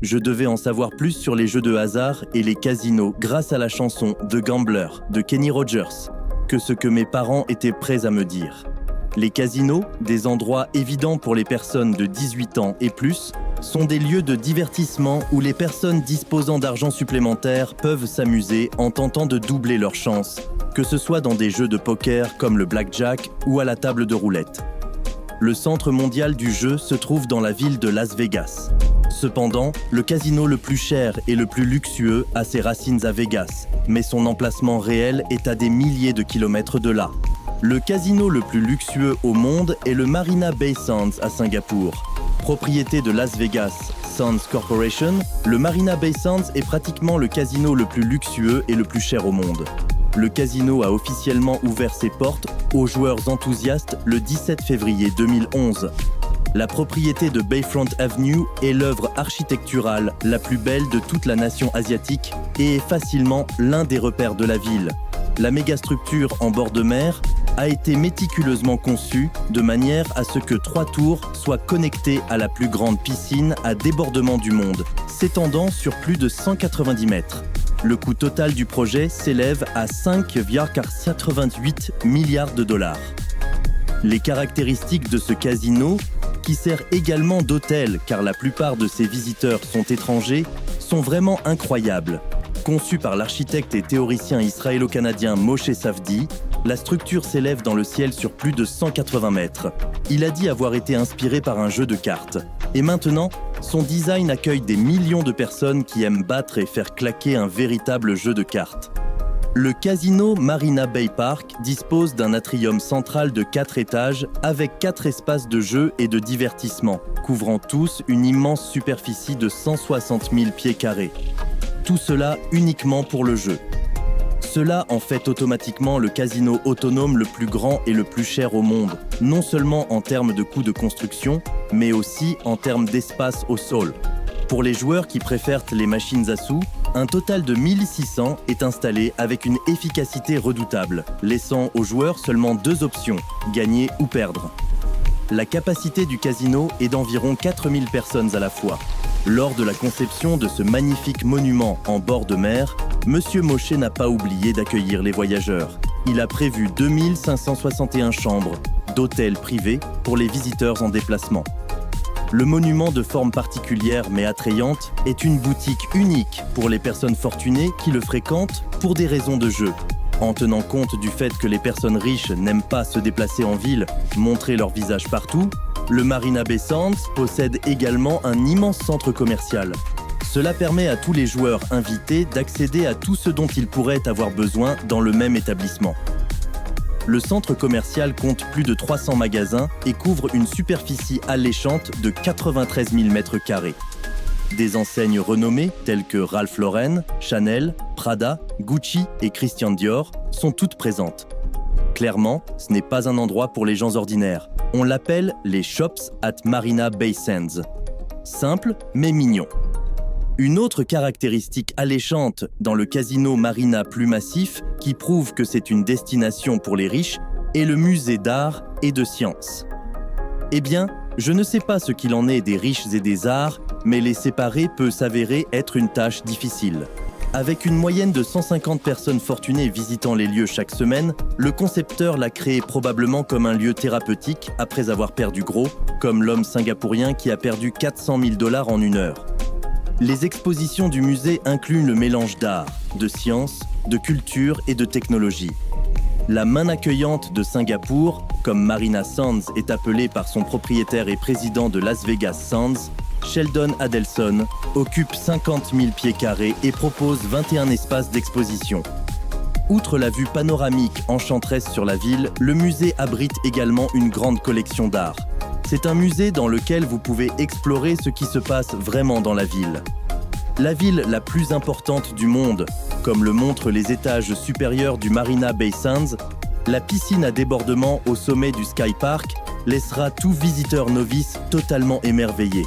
Je devais en savoir plus sur les jeux de hasard et les casinos grâce à la chanson The Gambler de Kenny Rogers que ce que mes parents étaient prêts à me dire. Les casinos, des endroits évidents pour les personnes de 18 ans et plus, sont des lieux de divertissement où les personnes disposant d'argent supplémentaire peuvent s'amuser en tentant de doubler leurs chances, que ce soit dans des jeux de poker comme le blackjack ou à la table de roulette. Le centre mondial du jeu se trouve dans la ville de Las Vegas. Cependant, le casino le plus cher et le plus luxueux a ses racines à Vegas, mais son emplacement réel est à des milliers de kilomètres de là. Le casino le plus luxueux au monde est le Marina Bay Sands à Singapour. Propriété de Las Vegas Sands Corporation, le Marina Bay Sands est pratiquement le casino le plus luxueux et le plus cher au monde. Le casino a officiellement ouvert ses portes aux joueurs enthousiastes le 17 février 2011. La propriété de Bayfront Avenue est l'œuvre architecturale la plus belle de toute la nation asiatique et est facilement l'un des repères de la ville. La mégastructure en bord de mer a été méticuleusement conçue de manière à ce que 3 tours soient connectées à la plus grande piscine à débordement du monde, s'étendant sur plus de 190 mètres. Le coût total du projet s'élève à 5,88 milliards de dollars. Les caractéristiques de ce casino, qui sert également d'hôtel car la plupart de ses visiteurs sont étrangers, sont vraiment incroyables. Conçu par l'architecte et théoricien israélo-canadien Moshe Safdie, la structure s'élève dans le ciel sur plus de 180 mètres. Il a dit avoir été inspiré par un jeu de cartes. Et maintenant, son design accueille des millions de personnes qui aiment battre et faire claquer un véritable jeu de cartes. Le casino Marina Bay Park dispose d'un atrium central de 4 étages avec 4 espaces de jeu et de divertissement, couvrant tous une immense superficie de 160 000 pieds carrés. Tout cela uniquement pour le jeu. Cela en fait automatiquement le casino autonome le plus grand et le plus cher au monde, non seulement en termes de coût de construction, mais aussi en termes d'espace au sol. Pour les joueurs qui préfèrent les machines à sous, un total de 1600 est installé avec une efficacité redoutable, laissant aux joueurs seulement 2 options, gagner ou perdre. La capacité du casino est d'environ 4000 personnes à la fois. Lors de la conception de ce magnifique monument en bord de mer, Monsieur Moshe n'a pas oublié d'accueillir les voyageurs. Il a prévu 2561 chambres d'hôtels privés pour les visiteurs en déplacement. Le monument de forme particulière mais attrayante est une boutique unique pour les personnes fortunées qui le fréquentent pour des raisons de jeu. En tenant compte du fait que les personnes riches n'aiment pas se déplacer en ville, montrer leur visage partout, le Marina Bay Sands possède également un immense centre commercial. Cela permet à tous les joueurs invités d'accéder à tout ce dont ils pourraient avoir besoin dans le même établissement. Le centre commercial compte plus de 300 magasins et couvre une superficie alléchante de 93 000 m². Des enseignes renommées telles que Ralph Lauren, Chanel, Prada, Gucci et Christian Dior sont toutes présentes. Clairement, ce n'est pas un endroit pour les gens ordinaires. On l'appelle les Shops at Marina Bay Sands. Simple mais mignon. Une autre caractéristique alléchante dans le casino Marina plus massif, qui prouve que c'est une destination pour les riches, est le musée d'art et de sciences. Eh bien, je ne sais pas ce qu'il en est des riches et des arts, mais les séparer peut s'avérer être une tâche difficile. Avec une moyenne de 150 personnes fortunées visitant les lieux chaque semaine, le concepteur l'a créé probablement comme un lieu thérapeutique après avoir perdu gros, comme l'homme singapourien qui a perdu 400 000 $ en 1 heure. Les expositions du musée incluent le mélange d'art, de science, de culture et de technologie. La main accueillante de Singapour, comme Marina Sands est appelée par son propriétaire et président de Las Vegas Sands, Sheldon Adelson, occupe 50 000 pieds carrés et propose 21 espaces d'exposition. Outre la vue panoramique enchanteresse sur la ville, le musée abrite également une grande collection d'art. C'est un musée dans lequel vous pouvez explorer ce qui se passe vraiment dans la ville. La ville la plus importante du monde, comme le montrent les étages supérieurs du Marina Bay Sands, la piscine à débordement au sommet du Sky Park laissera tout visiteur novice totalement émerveillé.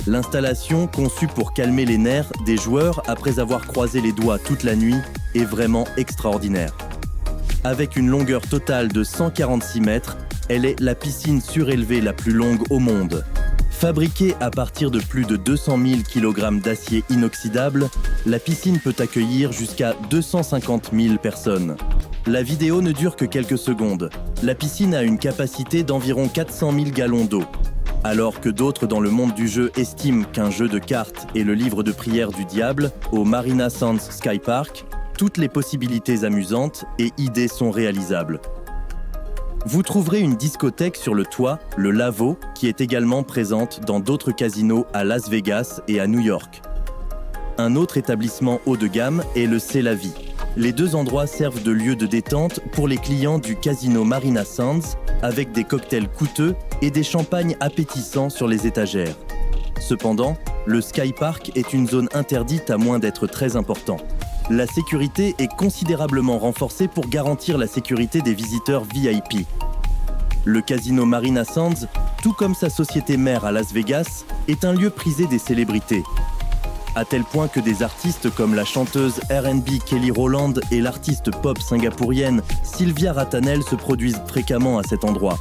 L'installation, conçue pour calmer les nerfs des joueurs après avoir croisé les doigts toute la nuit, est vraiment extraordinaire. Avec une longueur totale de 146 mètres, elle est la piscine surélevée la plus longue au monde. Fabriquée à partir de plus de 200 000 kg d'acier inoxydable, la piscine peut accueillir jusqu'à 250 000 personnes. La vidéo ne dure que quelques secondes. La piscine a une capacité d'environ 400 000 gallons d'eau. Alors que d'autres dans le monde du jeu estiment qu'un jeu de cartes est le livre de prière du diable, au Marina Sands Sky Park, toutes les possibilités amusantes et idées sont réalisables. Vous trouverez une discothèque sur le toit, le Lavo, qui est également présente dans d'autres casinos à Las Vegas et à New York. Un autre établissement haut de gamme est le C'est la Vie. Les deux endroits servent de lieu de détente pour les clients du casino Marina Sands, avec des cocktails coûteux et des champagnes appétissants sur les étagères. Cependant, le Sky Park est une zone interdite à moins d'être très important. La sécurité est considérablement renforcée pour garantir la sécurité des visiteurs VIP. Le casino Marina Sands, tout comme sa société mère à Las Vegas, est un lieu prisé des célébrités. À tel point que des artistes comme la chanteuse R&B Kelly Rowland et l'artiste pop singapourienne Sylvia Ratanel se produisent fréquemment à cet endroit.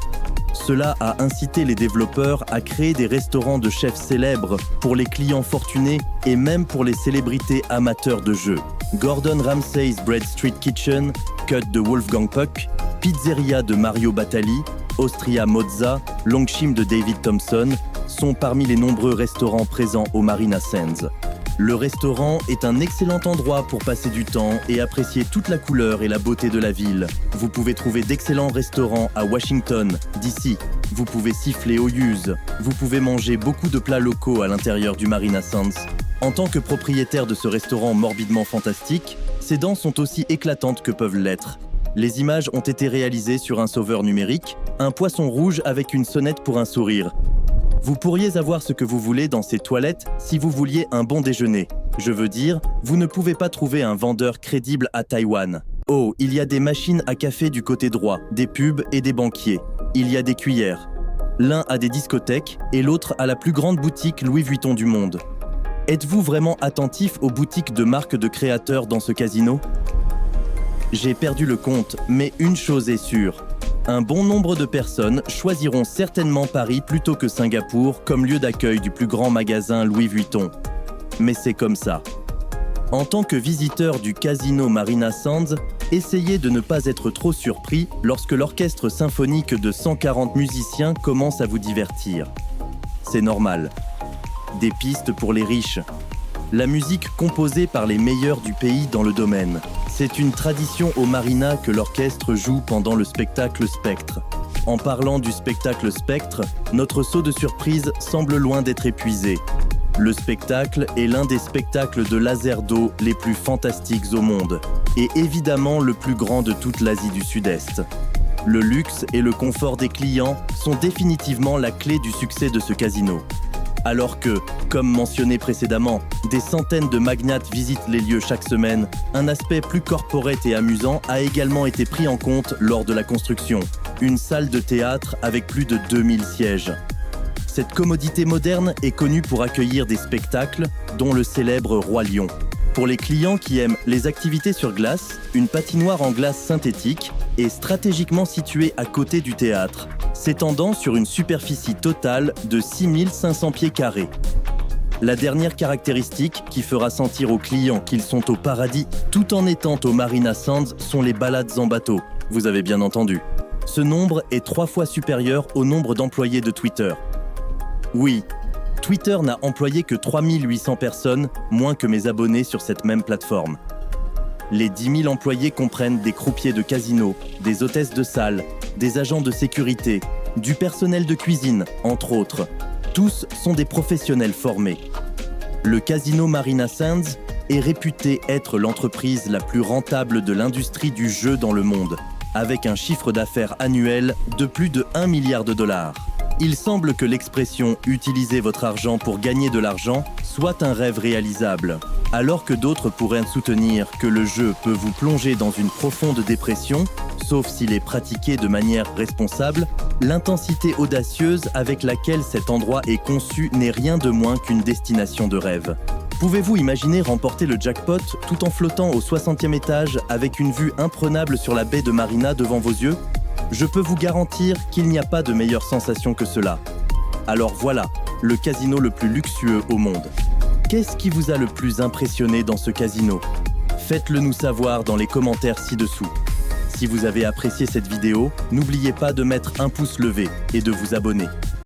Cela a incité les développeurs à créer des restaurants de chefs célèbres pour les clients fortunés et même pour les célébrités amateurs de jeux. Gordon Ramsay's Bread Street Kitchen, Cut de Wolfgang Puck, Pizzeria de Mario Batali, Austria Mozza, Longshim de David Thompson sont parmi les nombreux restaurants présents au Marina Sands. Le restaurant est un excellent endroit pour passer du temps et apprécier toute la couleur et la beauté de la ville. Vous pouvez trouver d'excellents restaurants à Washington, D.C. Vous pouvez siffler au Hughes. Vous pouvez manger beaucoup de plats locaux à l'intérieur du Marina Sands. En tant que propriétaire de ce restaurant morbidement fantastique, ses dents sont aussi éclatantes que peuvent l'être. Les images ont été réalisées sur un sauveur numérique, un poisson rouge avec une sonnette pour un sourire. Vous pourriez avoir ce que vous voulez dans ces toilettes si vous vouliez un bon déjeuner. Je veux dire, vous ne pouvez pas trouver un vendeur crédible à Taïwan. Oh, il y a des machines à café du côté droit, des pubs et des banquiers. Il y a des cuillères. L'un a des discothèques et l'autre a la plus grande boutique Louis Vuitton du monde. Êtes-vous vraiment attentif aux boutiques de marques de créateurs dans ce casino ? J'ai perdu le compte, mais une chose est sûre. Un bon nombre de personnes choisiront certainement Paris plutôt que Singapour comme lieu d'accueil du plus grand magasin Louis Vuitton. Mais c'est comme ça. En tant que visiteur du casino Marina Sands, essayez de ne pas être trop surpris lorsque l'orchestre symphonique de 140 musiciens commence à vous divertir. C'est normal. Des pistes pour les riches. La musique composée par les meilleurs du pays dans le domaine. C'est une tradition au Marina que l'orchestre joue pendant le spectacle Spectre. En parlant du spectacle Spectre, notre saut de surprise semble loin d'être épuisé. Le spectacle est l'un des spectacles de laser d'eau les plus fantastiques au monde, et évidemment le plus grand de toute l'Asie du Sud-Est. Le luxe et le confort des clients sont définitivement la clé du succès de ce casino. Alors que, comme mentionné précédemment, des centaines de magnates visitent les lieux chaque semaine, un aspect plus corporate et amusant a également été pris en compte lors de la construction. Une salle de théâtre avec plus de 2000 sièges. Cette commodité moderne est connue pour accueillir des spectacles, dont le célèbre Roi Lion. Pour les clients qui aiment les activités sur glace, une patinoire en glace synthétique est stratégiquement située à côté du théâtre, s'étendant sur une superficie totale de 6500 pieds carrés. La dernière caractéristique qui fera sentir aux clients qu'ils sont au paradis tout en étant au Marina Sands sont les balades en bateau. Vous avez bien entendu. Ce nombre est 3 fois supérieur au nombre d'employés de Twitter. Oui, Twitter n'a employé que 3800 personnes, moins que mes abonnés sur cette même plateforme. Les 10 000 employés comprennent des croupiers de casino, des hôtesses de salle, des agents de sécurité, du personnel de cuisine, entre autres. Tous sont des professionnels formés. Le casino Marina Sands est réputé être l'entreprise la plus rentable de l'industrie du jeu dans le monde, avec un chiffre d'affaires annuel de plus de 1 milliard de dollars. Il semble que l'expression « utiliser votre argent pour gagner de l'argent » soit un rêve réalisable. Alors que d'autres pourraient soutenir que le jeu peut vous plonger dans une profonde dépression, sauf s'il est pratiqué de manière responsable, l'intensité audacieuse avec laquelle cet endroit est conçu n'est rien de moins qu'une destination de rêve. Pouvez-vous imaginer remporter le jackpot tout en flottant au 60e étage avec une vue imprenable sur la baie de Marina devant vos yeux ? Je peux vous garantir qu'il n'y a pas de meilleure sensation que cela. Alors voilà, le casino le plus luxueux au monde. Qu'est-ce qui vous a le plus impressionné dans ce casino? Faites-le nous savoir dans les commentaires ci-dessous. Si vous avez apprécié cette vidéo, n'oubliez pas de mettre un pouce levé et de vous abonner.